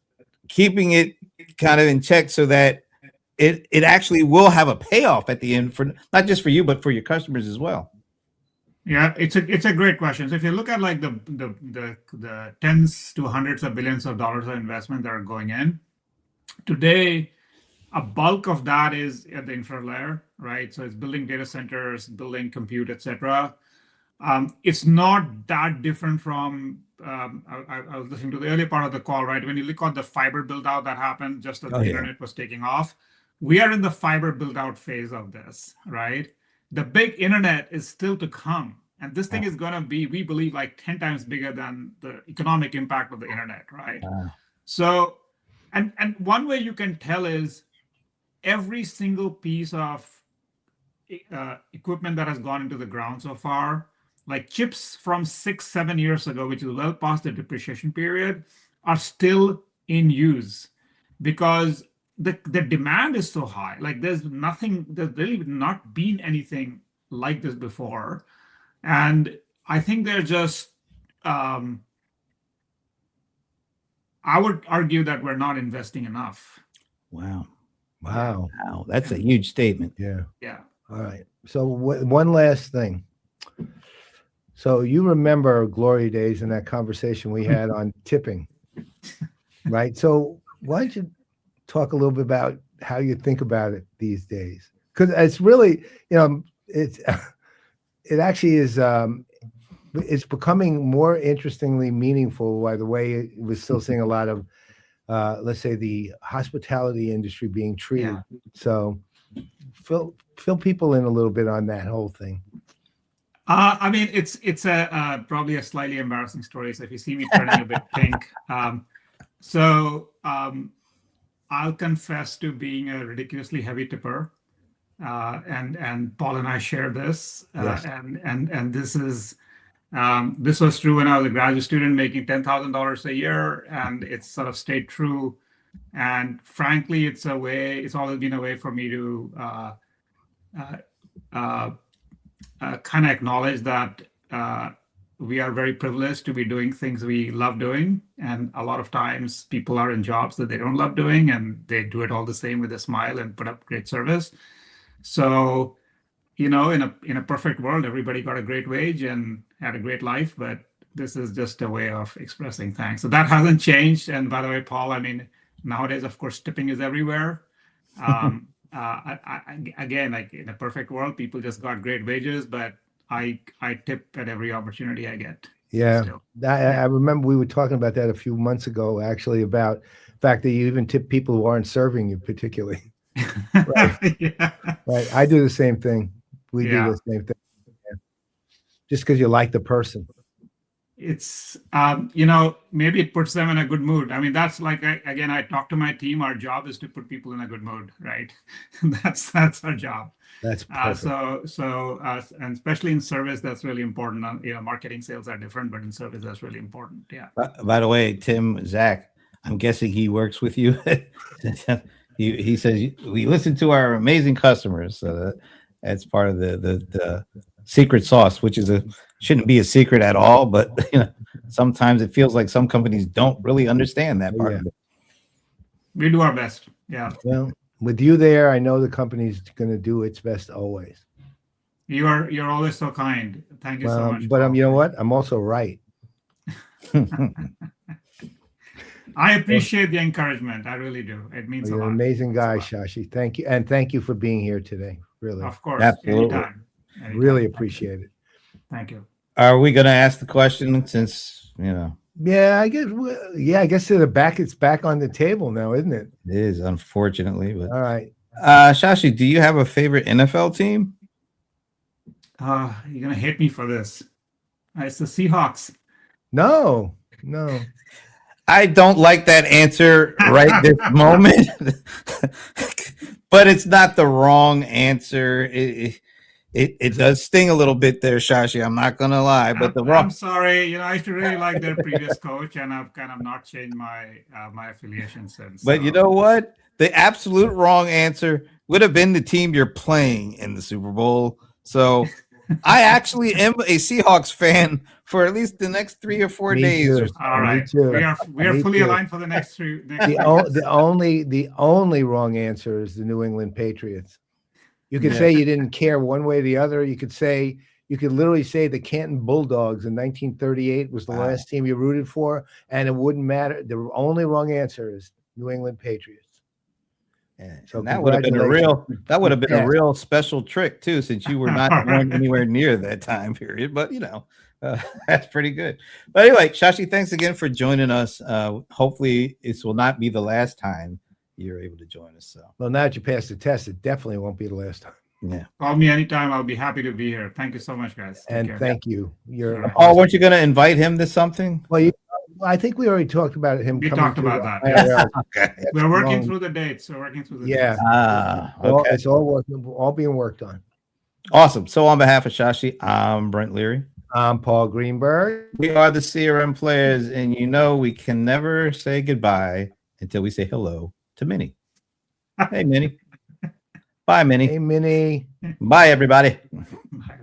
keeping it kind of in check so that it actually will have a payoff at the end, for not just for you, but for your customers as well? Yeah, it's a great question. So if you look at like the tens to hundreds of billions of dollars of investment that are going in today, a bulk of that is at the infra layer, right? So it's building data centers, building compute, etc. It's not that different from I was listening to the earlier part of the call, right? When you look at the fiber build out that happened just as the internet was taking off, we are in the fiber build out phase of this, right? The big internet is still to come. And this thing is going to be, we believe, like 10 times bigger than the economic impact of the internet, right? So, and one way you can tell is every single piece of equipment that has gone into the ground so far, like chips from 6-7 years ago, which is well past the depreciation period, are still in use because the demand is so high. Like there's really not been anything like this before. And I think they're just, I would argue that we're not investing enough. Wow. That's a Yeah. huge statement. Yeah. All right. So one last thing. So you remember glory days and that conversation we had on tipping, right? So why don't you talk a little bit about how you think about it these days? Because it's really, it actually is, it's becoming more interestingly meaningful by the way we're still seeing a lot of, let's say, the hospitality industry being treated. Yeah. So fill people in a little bit on that whole thing. I mean, it's a probably a slightly embarrassing story. So if you see me turning a bit pink, I'll confess to being a ridiculously heavy tipper. and Paul and I share this, Yes. and this was true when I was a graduate student making $10,000 a year, and it's sort of stayed true. And frankly, it's always been a way for me to kind of acknowledge that we are very privileged to be doing things we love doing. And a lot of times people are in jobs that they don't love doing, and they do it all the same with a smile and put up great service. So, in a perfect world, everybody got a great wage and had a great life, but this is just a way of expressing thanks. So that hasn't changed. And by the way, Paul, I mean, nowadays, of course, tipping is everywhere. Again, like in a perfect world, people just got great wages, but I tip at every opportunity I get. Yeah. Still. I remember we were talking about that a few months ago, actually, about the fact that you even tip people who aren't serving you particularly. Right. Yeah. Right. I do the same thing. We do Yeah. the same thing. Yeah. Just because you like the person. It's maybe it puts them in a good mood. I mean, that's like I talk to my team. Our job is to put people in a good mood, right? That's our job. That's perfect. And especially in service, that's really important. Marketing, sales are different, but in service, that's really important. Yeah. By the way, Tim, Zach, I'm guessing he works with you. he says we listen to our amazing customers. So that's part of the secret sauce, which shouldn't be a secret at all. But sometimes it feels like some companies don't really understand that part of it. We do our best. Yeah. Well, with you there, I know the company's going to do its best always. You're always so kind. Thank you so much. But you know what? I'm also right. I appreciate the encouragement. I really do. It means a lot. You're an amazing guy, Shashi. Thank you. And thank you for being here today. Really. Of course. Absolutely. Anytime. Really appreciate it. Thank you. Are we going to ask the question since, Yeah, I guess. Yeah, I guess it's back on the table now, isn't it? It is, unfortunately. But all right. Shashi, do you have a favorite NFL team? You're gonna hate me for this. It's the Seahawks. No. I don't like that answer right this moment, but it's not the wrong answer. It does sting a little bit there, Shashi. I'm not gonna lie, but I'm sorry. I used to really like their previous coach, and I've kind of not changed my affiliation since. But you know what? The absolute wrong answer would have been the team you're playing in the Super Bowl. So I actually am a Seahawks fan for at least the next 3 or 4 days. Too. Or so. All right, we are fully aligned for the next three. The only wrong answer is the New England Patriots. You could say you didn't care one way or the other. You could literally say the Canton Bulldogs in 1938 was the last team you rooted for, and it wouldn't matter. The only wrong answer is New England Patriots. Yeah. So that would have been a real special trick too, since you were not born anywhere near that time period. But that's pretty good. But anyway, Shashi, thanks again for joining us. Hopefully, this will not be the last time you're able to join us. So, well, now that you passed the test, it definitely won't be the last time. Yeah. Call me anytime. I'll be happy to be here. Thank you so much, guys. And thank you. Weren't you going to invite him to something? Well, I think we already talked about him. We coming talked about that. Yes. Okay. We're working through the dates. Yeah. Okay. It's all being worked on. Awesome. So on behalf of Shashi, I'm Brent Leary. I'm Paul Greenberg. We are the CRM Players, and we can never say goodbye until we say hello to Minnie. Hey, Minnie. Bye, Minnie. Hey, Minnie. Bye, everybody. Bye.